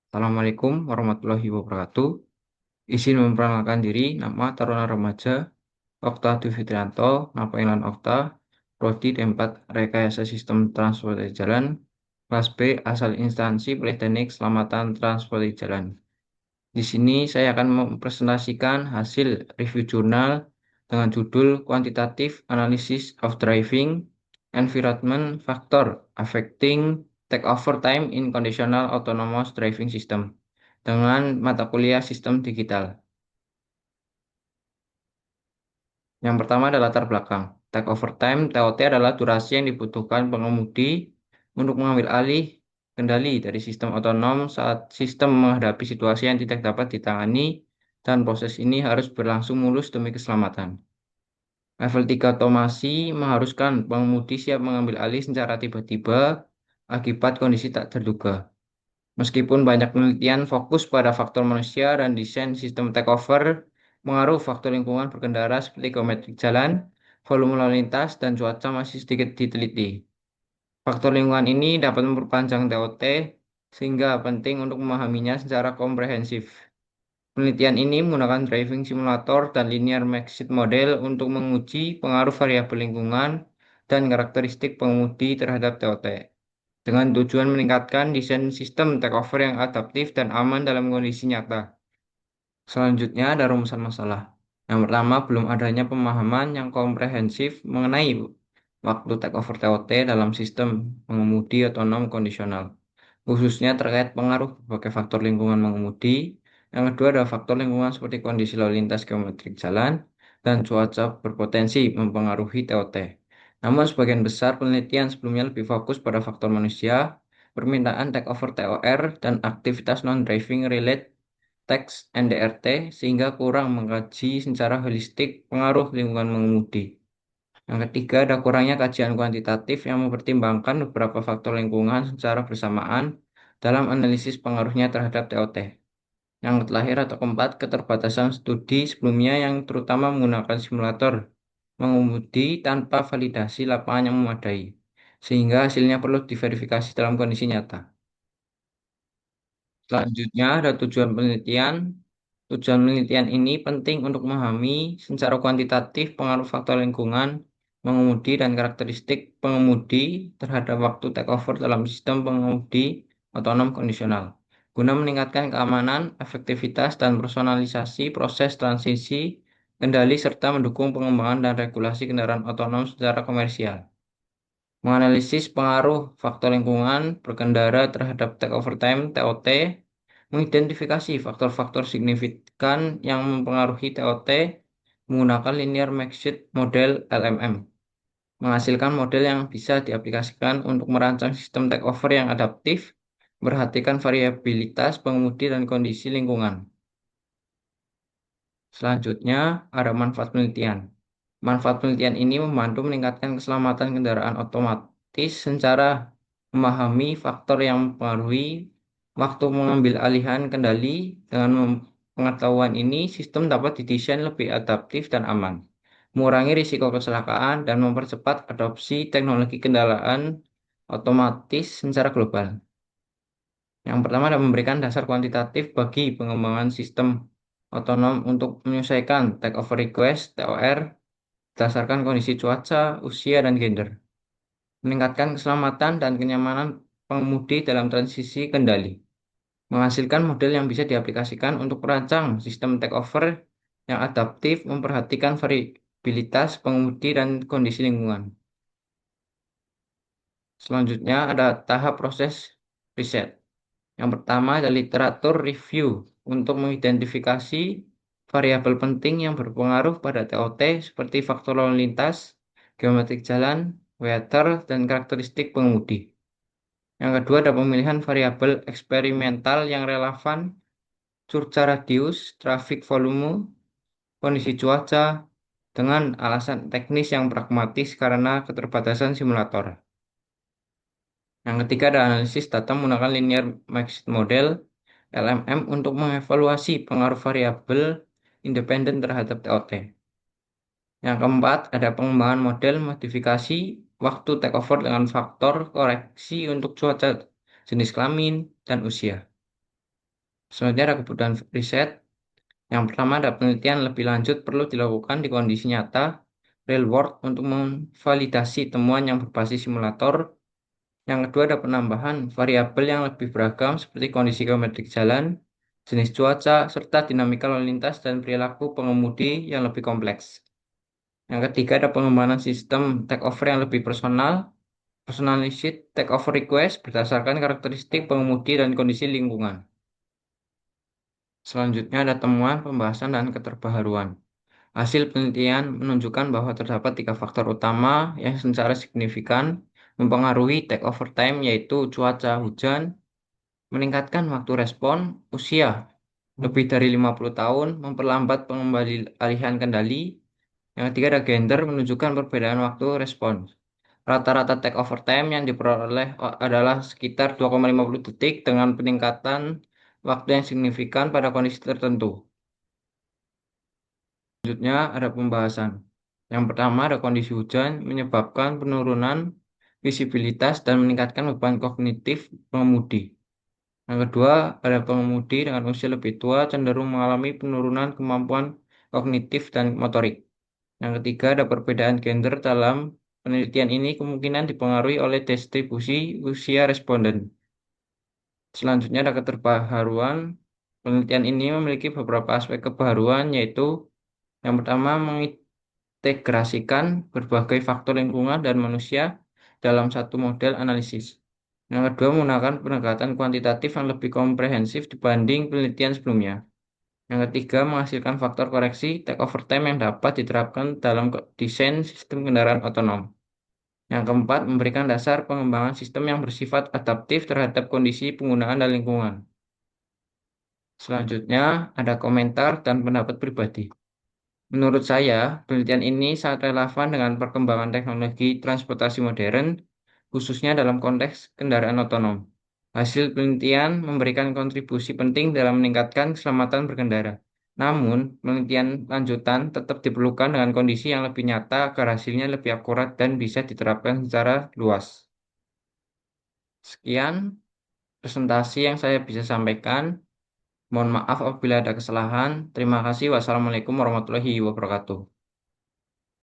Assalamualaikum warahmatullahi wabarakatuh. Izin memperkenalkan diri, nama Taruna Remaja, Okta Dwi Fitrianto, Napailan Okta, Prodi D4 Rekayasa Sistem Transportasi Jalan, kelas B asal instansi Politeknik Keselamatan Transportasi Jalan. Di sini saya akan mempresentasikan hasil review jurnal dengan judul Quantitative Analysis of Driving Environment Factor Affecting Takeover Time in Conditional Autonomous Driving System dengan mata kuliah Sistem Digital. Yang pertama adalah latar belakang. Takeover time (TOT) adalah durasi yang dibutuhkan pengemudi untuk mengambil alih kendali dari sistem otonom saat sistem menghadapi situasi yang tidak dapat ditangani dan proses ini harus berlangsung mulus demi keselamatan. Level 3 otomasi mengharuskan pengemudi siap mengambil alih secara tiba-tiba akibat kondisi tak terduga. Meskipun banyak penelitian fokus pada faktor manusia dan desain sistem takeover, pengaruh faktor lingkungan berkendara seperti geometri jalan, volume lalu lintas, dan cuaca masih sedikit diteliti. Faktor lingkungan ini dapat memperpanjang TOT, sehingga penting untuk memahaminya secara komprehensif. Penelitian ini menggunakan driving simulator dan linear mixed model untuk menguji pengaruh variabel lingkungan dan karakteristik pengemudi terhadap TOT dengan tujuan meningkatkan desain sistem takeover yang adaptif dan aman dalam kondisi nyata. Selanjutnya ada rumusan masalah. Yang pertama, belum adanya pemahaman yang komprehensif mengenai waktu takeover TOT dalam sistem pengemudi otonom kondisional, khususnya terkait pengaruh berbagai faktor lingkungan mengemudi. Yang kedua ada faktor lingkungan seperti kondisi lalu lintas geometrik jalan dan cuaca berpotensi mempengaruhi TOT. Namun sebagian besar penelitian sebelumnya lebih fokus pada faktor manusia, permintaan takeover TOR, dan aktivitas non-driving related teks NDRT sehingga kurang mengkaji secara holistik pengaruh lingkungan mengemudi. Yang ketiga ada kurangnya kajian kuantitatif yang mempertimbangkan beberapa faktor lingkungan secara bersamaan dalam analisis pengaruhnya terhadap TOT. Yang terakhir atau keempat, keterbatasan studi sebelumnya yang terutama menggunakan simulator mengemudi tanpa validasi lapangan yang memadai, sehingga hasilnya perlu diverifikasi dalam kondisi nyata. Selanjutnya ada tujuan penelitian. Tujuan penelitian ini penting untuk memahami secara kuantitatif pengaruh faktor lingkungan, mengemudi, dan karakteristik pengemudi terhadap waktu takeover dalam sistem pengemudi otonom kondisional, guna meningkatkan keamanan, efektivitas, dan personalisasi proses transisi kendali serta mendukung pengembangan dan regulasi kendaraan otonom secara komersial. Menganalisis pengaruh faktor lingkungan berkendara terhadap takeover time (TOT), mengidentifikasi faktor-faktor signifikan yang mempengaruhi TOT menggunakan linear mixed model LMM, menghasilkan model yang bisa diaplikasikan untuk merancang sistem takeover yang adaptif, memperhatikan variabilitas pengemudi dan kondisi lingkungan. Selanjutnya, ada manfaat penelitian. Manfaat penelitian ini membantu meningkatkan keselamatan kendaraan otomatis secara memahami faktor yang mempengaruhi waktu mengambil alihan kendali. Dengan pengetahuan ini, sistem dapat didesain lebih adaptif dan aman, mengurangi risiko kecelakaan, dan mempercepat adopsi teknologi kendaraan otomatis secara global. Yang pertama adalah memberikan dasar kuantitatif bagi pengembangan sistem otonom untuk menyesuaikan takeover request (TOR) berdasarkan kondisi cuaca, usia, dan gender. Meningkatkan keselamatan dan kenyamanan pengemudi dalam transisi kendali. Menghasilkan model yang bisa diaplikasikan untuk merancang sistem takeover yang adaptif, memperhatikan variabilitas pengemudi dan kondisi lingkungan. Selanjutnya ada tahap proses riset. Yang pertama adalah literatur review untuk mengidentifikasi variabel penting yang berpengaruh pada TOT seperti faktor lalu lintas, geometrik jalan, weather, dan karakteristik pengemudi. Yang kedua ada pemilihan variabel eksperimental yang relevan, curva radius, traffic volume, kondisi cuaca, dengan alasan teknis yang pragmatis karena keterbatasan simulator. Yang ketiga ada analisis data menggunakan linear mixed model LMM untuk mengevaluasi pengaruh variabel independen terhadap TOT. Yang keempat ada pengembangan model modifikasi waktu takeover dengan faktor koreksi untuk cuaca, jenis kelamin, dan usia. Selanjutnya ada kebutuhan riset. Yang pertama ada penelitian lebih lanjut perlu dilakukan di kondisi nyata, real world untuk memvalidasi temuan yang berbasis simulator. Yang kedua ada penambahan variabel yang lebih beragam seperti kondisi geometrik jalan, jenis cuaca, serta dinamika lalu lintas dan perilaku pengemudi yang lebih kompleks. Yang ketiga ada pengembangan sistem takeover yang lebih personal, personalized takeover request berdasarkan karakteristik pengemudi dan kondisi lingkungan. Selanjutnya ada temuan, pembahasan, dan keterbaharuan. Hasil penelitian menunjukkan bahwa terdapat tiga faktor utama yang secara signifikan mempengaruhi takeover time, yaitu cuaca hujan, meningkatkan waktu respon, usia lebih dari 50 tahun, memperlambat pengembalian kendali. Yang ketiga ada gender, menunjukkan perbedaan waktu respon. Rata-rata take over time yang diperoleh adalah sekitar 2,50 detik dengan peningkatan waktu yang signifikan pada kondisi tertentu. Selanjutnya ada pembahasan. Yang pertama ada kondisi hujan menyebabkan penurunan visibilitas dan meningkatkan beban kognitif pengemudi. Yang kedua, ada pengemudi dengan usia lebih tua cenderung mengalami penurunan kemampuan kognitif dan motorik. Yang ketiga, ada perbedaan gender dalam penelitian ini kemungkinan dipengaruhi oleh distribusi usia responden. Selanjutnya ada keterbaharuan. Penelitian ini memiliki beberapa aspek kebaruan, yaitu yang pertama mengintegrasikan berbagai faktor lingkungan dan manusia dalam satu model analisis. Yang kedua, menggunakan pendekatan kuantitatif yang lebih komprehensif dibanding penelitian sebelumnya. Yang ketiga, menghasilkan faktor koreksi take over time yang dapat diterapkan dalam desain sistem kendaraan otonom. Yang keempat, memberikan dasar pengembangan sistem yang bersifat adaptif terhadap kondisi penggunaan dan lingkungan. Selanjutnya, ada komentar dan pendapat pribadi. Menurut saya, penelitian ini sangat relevan dengan perkembangan teknologi transportasi modern, khususnya dalam konteks kendaraan otonom. Hasil penelitian memberikan kontribusi penting dalam meningkatkan keselamatan berkendara. Namun, penelitian lanjutan tetap diperlukan dengan kondisi yang lebih nyata agar hasilnya lebih akurat dan bisa diterapkan secara luas. Sekian presentasi yang saya bisa sampaikan. Mohon maaf apabila ada kesalahan. Terima kasih. Wassalamualaikum warahmatullahi wabarakatuh.